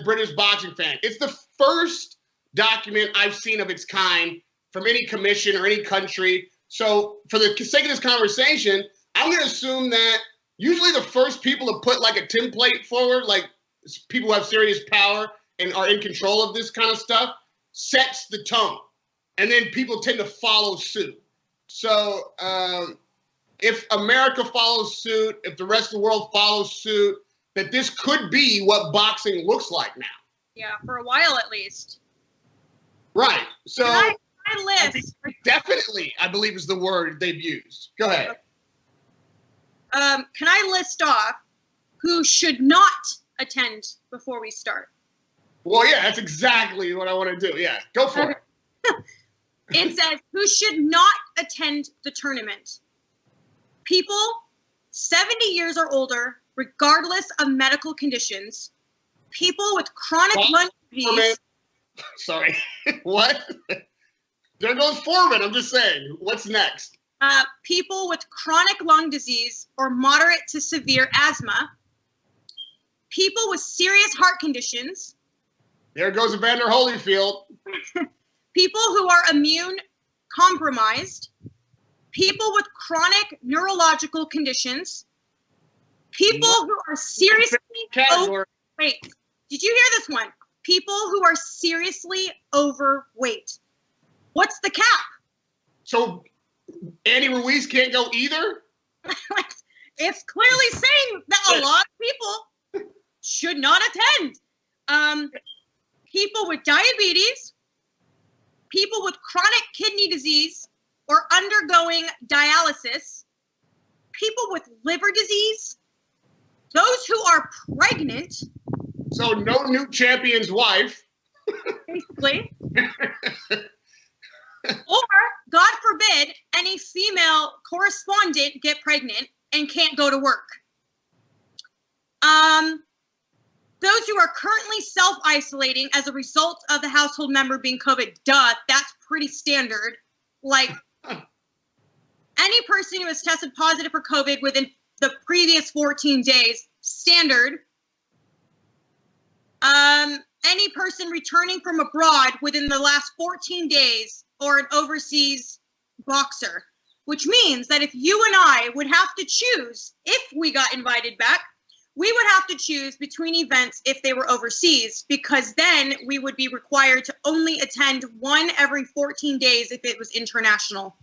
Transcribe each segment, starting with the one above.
British boxing fan. It's the first document I've seen of its kind from any commission or any country. So for the sake of this conversation, I'm going to assume that usually the first people to put like a template forward, like people who have serious power and are in control of this kind of stuff, sets the tone. And then people tend to follow suit. So if America follows suit, if the rest of the world follows suit, that this could be what boxing looks like now. Yeah, for a while at least. Right. So I list. Definitely, I believe is the word they've used. Go ahead. Can I list off who should not attend before we start? Well, yeah, that's exactly what I want to do. Yeah, go for it. It says who should not attend the tournament. People 70 years or older, regardless of medical conditions. People with chronic lung disease. Sorry. What? There goes Foreman. I'm just saying. What's next? People with chronic lung disease or moderate to severe asthma. People with serious heart conditions. There goes Evander Holyfield. People who are immune compromised. People with chronic neurological conditions. People who are seriously wait, did you hear this one? People who are seriously overweight. What's the cap? So Andy Ruiz can't go either? It's clearly saying that a lot of people should not attend. People with diabetes, people with chronic kidney disease or undergoing dialysis, people with liver disease, those who are pregnant. So no new champion's wife. Basically. Or, God forbid, any female correspondent get pregnant and can't go to work. Those who are currently self-isolating as a result of the household member being COVID, that's pretty standard. Like, any person who has tested positive for COVID within the previous 14 days, standard. Any person returning from abroad within the last 14 days or an overseas boxer, which means that if you and I would have to choose, if we got invited back, we would have to choose between events if they were overseas, because then we would be required to only attend one every 14 days if it was international.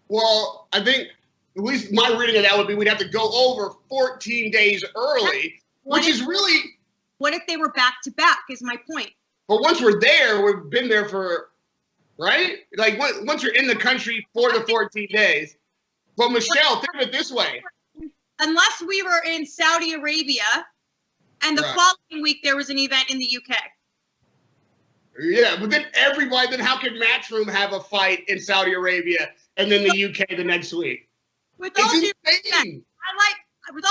Well, I think, at least my reading of that would be we'd have to go over 14 days early, which is really... What if they were back-to-back is my point. But once we're there, we've been there for, right? Like, once you're in the country for the 14 days. But Michelle, think of it this way. Unless we were in Saudi Arabia, and the following week there was an event in the UK. Yeah, but then then how could Matchroom have a fight in Saudi Arabia and then the UK the next week? With all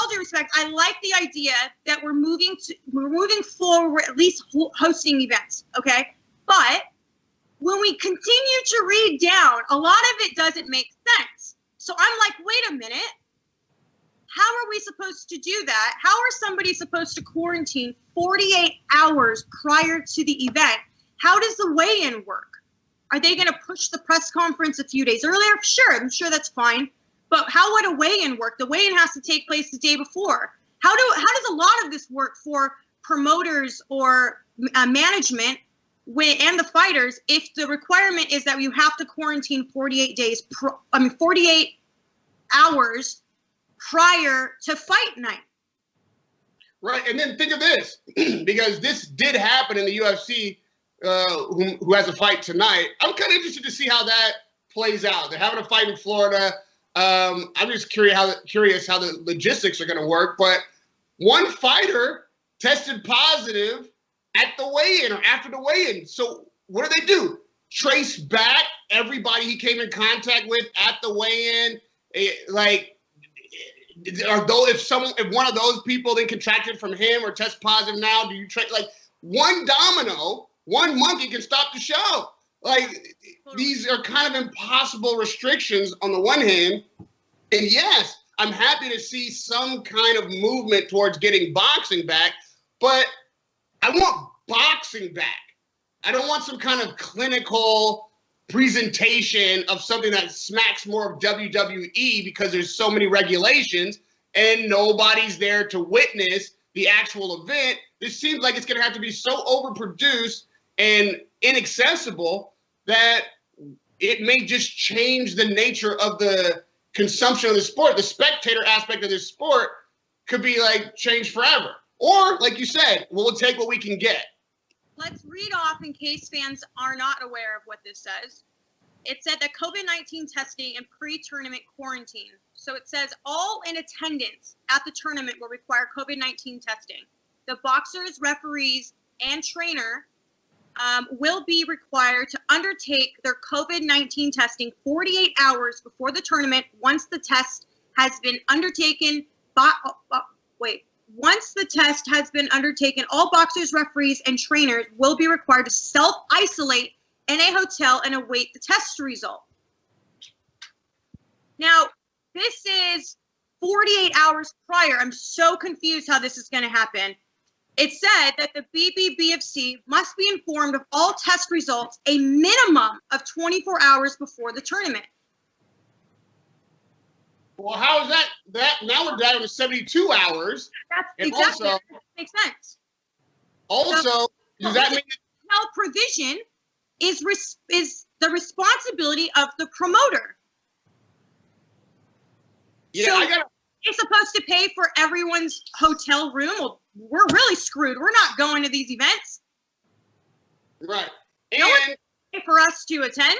due respect, I like the idea that we're moving forward, at least hosting events, okay? But when we continue to read down, a lot of it doesn't make sense. So I'm like, wait a minute. How are we supposed to do that? How are somebody supposed to quarantine 48 hours prior to the event? How does the weigh-in work? Are they going to push the press conference a few days earlier? Sure, I'm sure that's fine. But how would a weigh-in work? The weigh-in has to take place the day before. How does a lot of this work for promoters or management and the fighters if the requirement is that you have to quarantine 48 hours prior to fight night? Right, and then think of this, because this did happen in the UFC, who has a fight tonight. I'm kind of interested to see how that plays out. They're having a fight in Florida. I'm just curious how the logistics are going to work. But one fighter tested positive at the weigh-in or after the weigh-in. So what do? Trace back everybody he came in contact with at the weigh-in? If one of those people then contracted from him or test positive now, do you one domino, one monkey can stop the show? These are kind of impossible restrictions on the one hand. And yes, I'm happy to see some kind of movement towards getting boxing back. But I want boxing back. I don't want some kind of clinical presentation of something that smacks more of WWE because there's so many regulations and nobody's there to witness the actual event. This seems like it's going to have to be so overproduced and inaccessible that it may just change the nature of the consumption of the sport. The spectator aspect of this sport could be like changed forever. Or, like you said, we'll take what we can get. Let's read off in case fans are not aware of what this says. It said that COVID-19 testing and pre-tournament quarantine. So it says all in attendance at the tournament will require COVID-19 testing. The boxers, referees, and trainer will be required to undertake their COVID-19 testing 48 hours before the tournament once the test has been undertaken Once the test has been undertaken, all boxers, referees, and trainers will be required to self-isolate in a hotel and await the test result. Now, this is 48 hours prior. I'm so confused how this is going to happen. It said that the Bbboc must be informed of all test results a minimum of 24 hours before the tournament. Well, how is that? Now we're down to 72 hours. That's exactly. Also, that makes sense. Also, does that mean health provision is the responsibility of the promoter? Yeah, so it's supposed to pay for everyone's hotel room. Well, we're really screwed. We're not going to these events. Right. And no one pay for us to attend.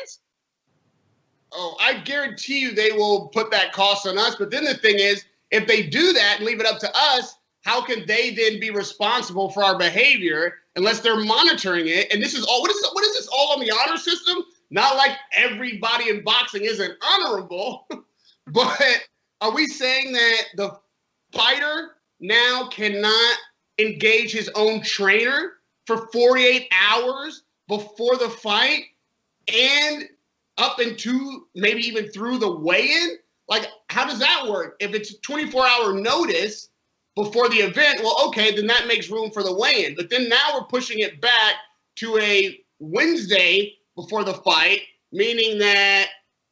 Oh, I guarantee you they will put that cost on us. But then the thing is, if they do that and leave it up to us, how can they then be responsible for our behavior unless they're monitoring it? And this is all, what is this all on the honor system? Not like everybody in boxing isn't honorable, but are we saying that the fighter now cannot engage his own trainer for 48 hours before the fight and up into maybe even through the weigh-in? Like, how does that work? If it's a 24-hour notice before the event, well, okay, then that makes room for the weigh-in. But then now we're pushing it back to a Wednesday before the fight, meaning that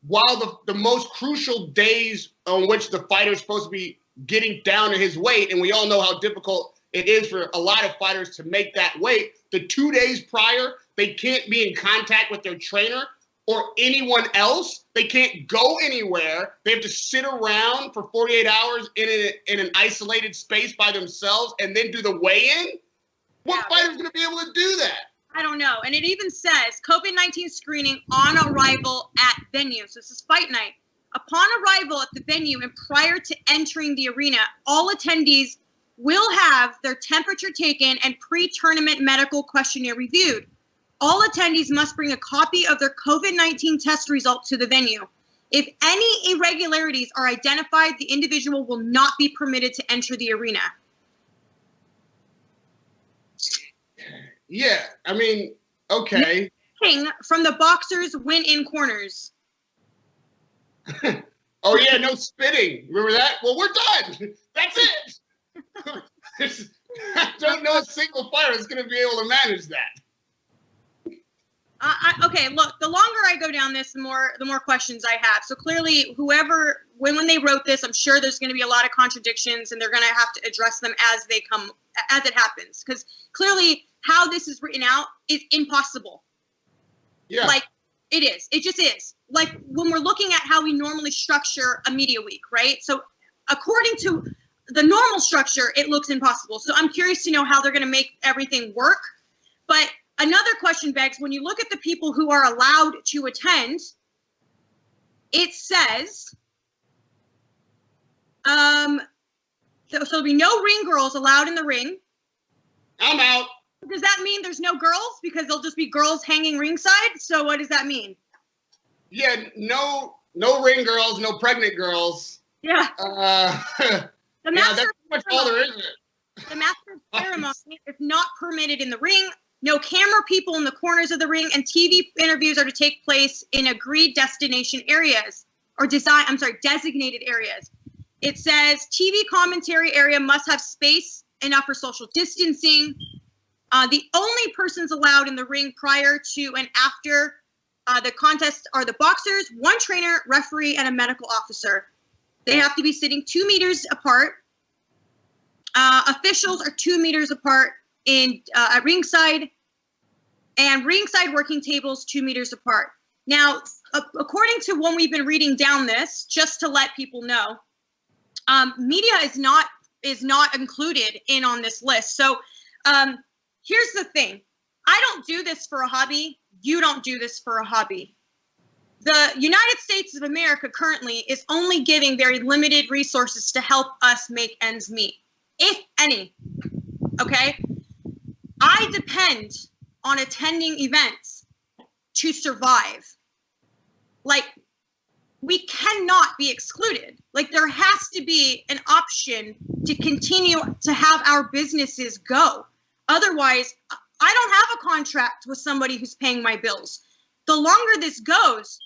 while the most crucial days on which the fighter is supposed to be getting down to his weight, and we all know how difficult it is for a lot of fighters to make that weight, the 2 days prior, they can't be in contact with their trainer or anyone else. They can't go anywhere. They have to sit around for 48 hours in an isolated space by themselves and then do the weigh-in? What fighter's going to be able to do that? I don't know. And it even says COVID-19 screening on arrival at venue. So this is fight night. Upon arrival at the venue and prior to entering the arena, all attendees will have their temperature taken and pre-tournament medical questionnaire reviewed. All attendees must bring a copy of their COVID-19 test result to the venue. If any irregularities are identified, the individual will not be permitted to enter the arena. Yeah, I mean, okay. From the boxers win-in corners. Oh, yeah, no spitting. Remember that? Well, we're done. That's it. I don't know a single fighter that's going to be able to manage that. Okay, look, the longer I go down this, the more questions I have. So clearly, whoever, when they wrote this, I'm sure there's going to be a lot of contradictions, and they're going to have to address them as it happens. Because clearly, how this is written out is impossible. Yeah. Like, it is. It just is. Like, when we're looking at how we normally structure a media week, right? So according to the normal structure, it looks impossible. So I'm curious to know how they're going to make everything work. But another question begs, when you look at the people who are allowed to attend, it says, so there'll be no ring girls allowed in the ring. I'm out. Does that mean there's no girls? Because there'll just be girls hanging ringside? So what does that mean? Yeah, no ring girls, no pregnant girls. Yeah. The master that's pretty much all there is. The master of ceremony is not permitted in the ring. No camera people in the corners of the ring, and TV interviews are to take place in agreed destination areas or designated areas. It says TV commentary area must have space enough for social distancing. The only persons allowed in the ring prior to and after the contest are the boxers, one trainer, referee, and a medical officer. They have to be sitting 2 meters apart. Officials are 2 meters apart at ringside, and ringside working tables 2 meters apart. Now, according to when we've been reading down this, just to let people know, media is not included in on this list. So here's the thing. I don't do this for a hobby. You don't do this for a hobby. The United States of America currently is only giving very limited resources to help us make ends meet, if any. Okay? I depend on attending events to survive. Like, we cannot be excluded. Like, there has to be an option to continue to have our businesses go. Otherwise, I don't have a contract with somebody who's paying my bills. The longer this goes,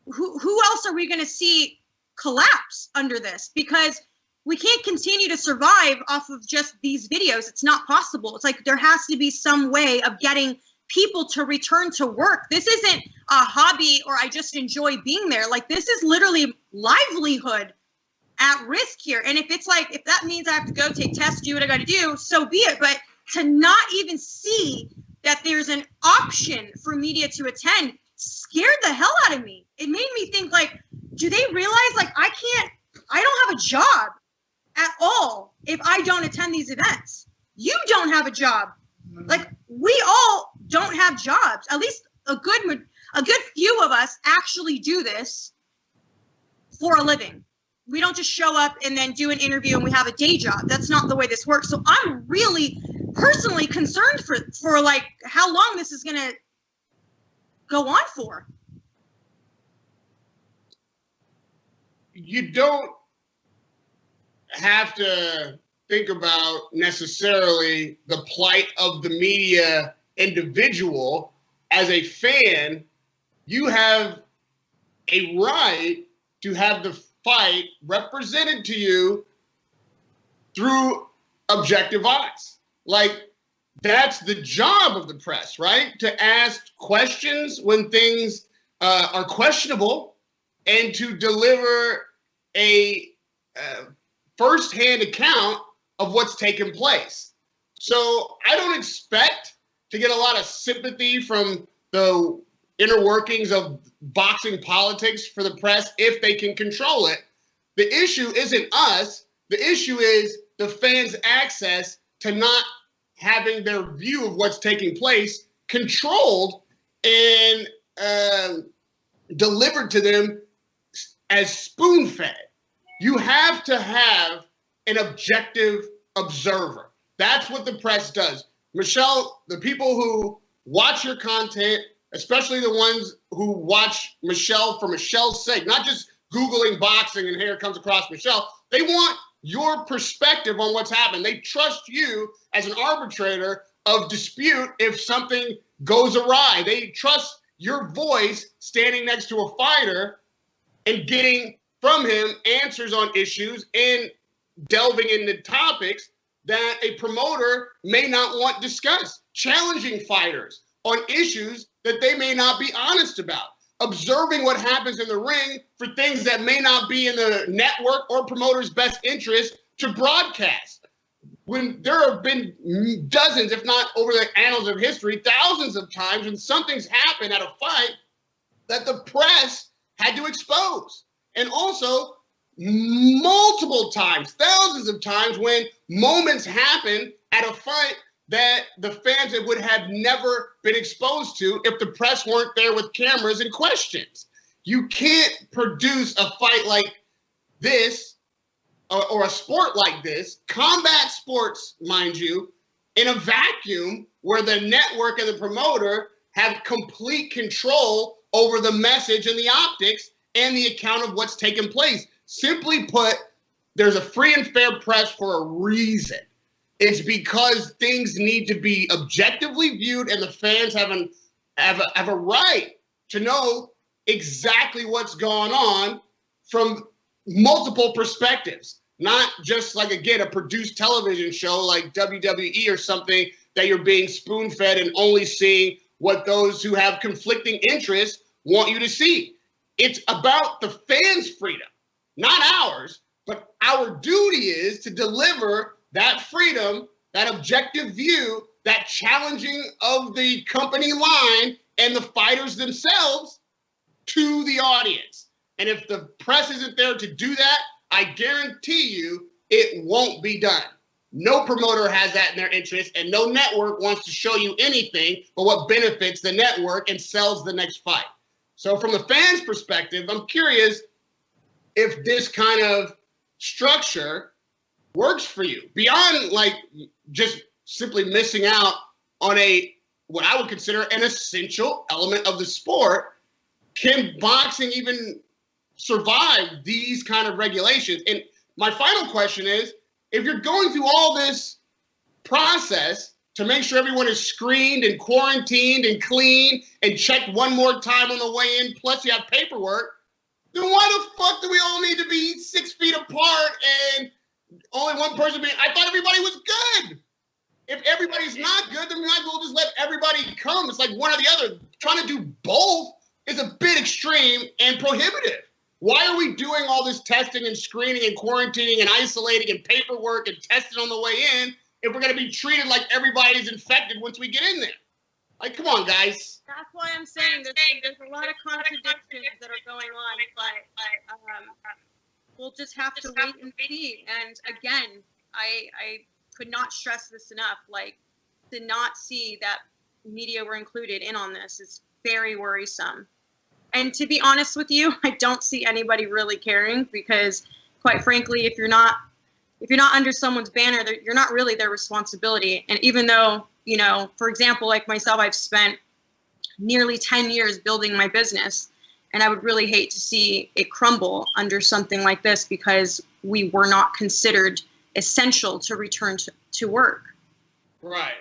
who else are we going to see collapse under this? Because we can't continue to survive off of just these videos. It's not possible. It's like there has to be some way of getting people to return to work. This isn't a hobby or I just enjoy being there. Like, this is literally livelihood at risk here. And if it's like, if that means I have to go take tests, do what I got to do, so be it. But to not even see that there's an option for media to attend scared the hell out of me. It made me think, like, do they realize, like, I don't have a job at all if I don't attend these events. You don't have a job. Like, we all don't have jobs. At least a good few of us actually do this for a living. We don't just show up and then do an interview and we have a day job. That's not the way this works. So I'm really personally concerned for like how long this is going to go on for. You don't have to think about necessarily the plight of the media individual. As a fan, you have a right to have the fight represented to you through objective eyes. Like, that's the job of the press, right? To ask questions when things are questionable and to deliver a firsthand account of what's taken place. So I don't expect to get a lot of sympathy from the inner workings of boxing politics for the press if they can control it. The issue isn't us. The issue is the fans' access to not having their view of what's taking place controlled and delivered to them as spoon-fed. You have to have an objective observer. That's what the press does. Michelle, the people who watch your content, especially the ones who watch Michelle for Michelle's sake, not just Googling boxing and here comes across Michelle, they want your perspective on what's happened. They trust you as an arbitrator of dispute if something goes awry. They trust your voice standing next to a fighter and getting from him answers on issues and delving into topics that a promoter may not want discussed, challenging fighters on issues that they may not be honest about, observing what happens in the ring for things that may not be in the network or promoter's best interest to broadcast. When there have been dozens, if not over the annals of history, thousands of times when something's happened at a fight that the press had to expose. And also multiple times, thousands of times when moments happen at a fight that the fans would have never been exposed to if the press weren't there with cameras and questions. You can't produce a fight like this or a sport like this, combat sports, mind you, in a vacuum where the network and the promoter have complete control over the message and the optics and the account of what's taken place. Simply put, there's a free and fair press for a reason. It's because things need to be objectively viewed and the fans have a right to know exactly what's going on from multiple perspectives. Not just like, again, a produced television show like WWE or something that you're being spoon-fed and only seeing what those who have conflicting interests want you to see. It's about the fans' freedom, not ours, but our duty is to deliver that freedom, that objective view, that challenging of the company line and the fighters themselves to the audience. And if the press isn't there to do that, I guarantee you it won't be done. No promoter has that in their interest, and no network wants to show you anything but what benefits the network and sells the next fight. So from the fans' perspective, I'm curious if this kind of structure works for you beyond like just simply missing out on what I would consider an essential element of the sport. Can boxing even survive these kind of regulations? And my final question is, if you're going through all this process to make sure everyone is screened and quarantined and clean and checked one more time on the way in, plus you have paperwork, then why the fuck do we all need to be 6 feet apart and only one person being? I thought everybody was good. If everybody's not good, then we might as well just let everybody come. It's like one or the other. Trying to do both is a bit extreme and prohibitive. Why are we doing all this testing and screening and quarantining and isolating and paperwork and testing on the way in if we're going to be treated like everybody's infected once we get in there? Like, come on, guys. That's why I'm saying there's a lot of contradictions that are going on, but we'll just have to wait and see. And again, I could not stress this enough. Like, to not see that media were included in on this is very worrisome. And to be honest with you, I don't see anybody really caring because, quite frankly, if you're not under someone's banner, you're not really their responsibility. And even though, you know, for example, like myself, I've spent nearly 10 years building my business, and I would really hate to see it crumble under something like this because we were not considered essential to return to work. Right.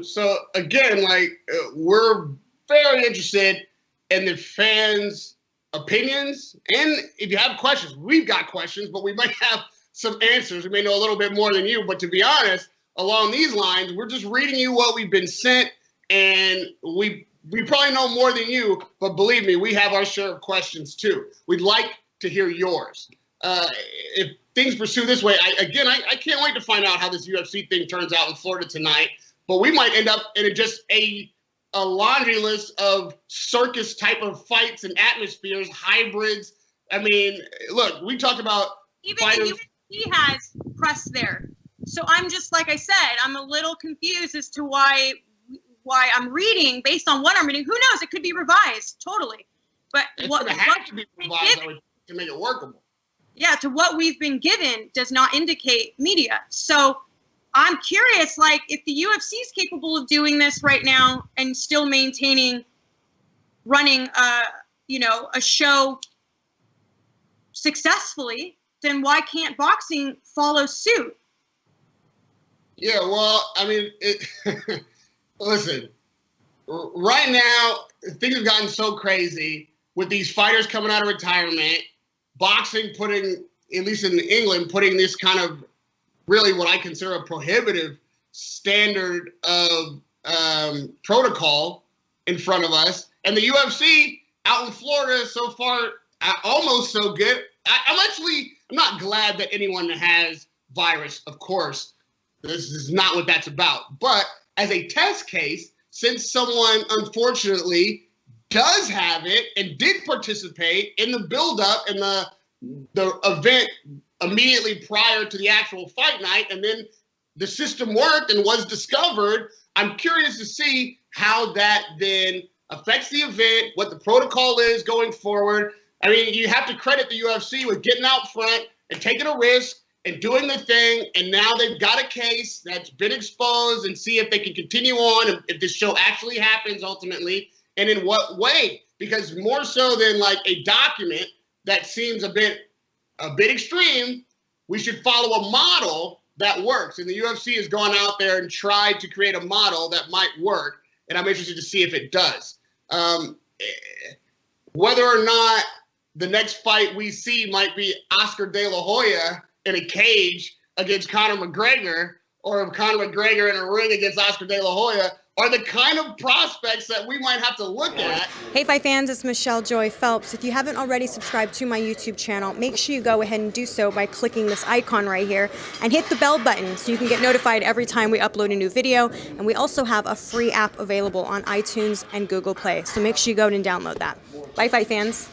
So again, like we're very interested in the fans' opinions, and if you have questions, we've got questions, but we might have some answers. We may know a little bit more than you, but to be honest, along these lines, we're just reading you what we've been sent, and we probably know more than you, but believe me, we have our share of questions too. We'd like to hear yours. If things pursue this way, I can't wait to find out how this UFC thing turns out in Florida tonight, but we might end up in just a laundry list of circus type of fights and atmospheres, hybrids. I mean, look, we talked about even fighters. the UFC has press there. So I'm just, like I said, I'm a little confused as to why I'm reading based on what I'm reading. Who knows? It could be revised totally. But It's what going to have to be revised to make it workable. Yeah, to what we've been given does not indicate media. So I'm curious, like, if the UFC is capable of doing this right now and still running a show successfully, then why can't boxing follow suit? Yeah, well, I mean, listen, right now, things have gotten so crazy with these fighters coming out of retirement, boxing putting, at least in England, putting this kind of really what I consider a prohibitive standard of protocol in front of us. And the UFC out in Florida so far, almost so good. I'm not glad that anyone has virus, of course. This is not what that's about. But as a test case, since someone unfortunately does have it and did participate in the buildup and the event immediately prior to the actual fight night, and then the system worked and was discovered, I'm curious to see how that then affects the event, what the protocol is going forward. I mean, you have to credit the UFC with getting out front and taking a risk and doing the thing, and now they've got a case that's been exposed and see if they can continue on, if this show actually happens ultimately, and in what way. Because more so than like a document that seems a bit extreme, we should follow a model that works. And the UFC has gone out there and tried to create a model that might work, and I'm interested to see if it does. Whether or not the next fight we see might be Oscar De La Hoya in a cage against Conor McGregor, or Conor McGregor in a ring against Oscar De La Hoya are the kind of prospects that we might have to look at. Hey Fight fans, it's Michelle Joy Phelps. If you haven't already subscribed to my YouTube channel, make sure you go ahead and do so by clicking this icon right here and hit the bell button so you can get notified every time we upload a new video. And we also have a free app available on iTunes and Google Play, so make sure you go and download that. Bye Fight fans.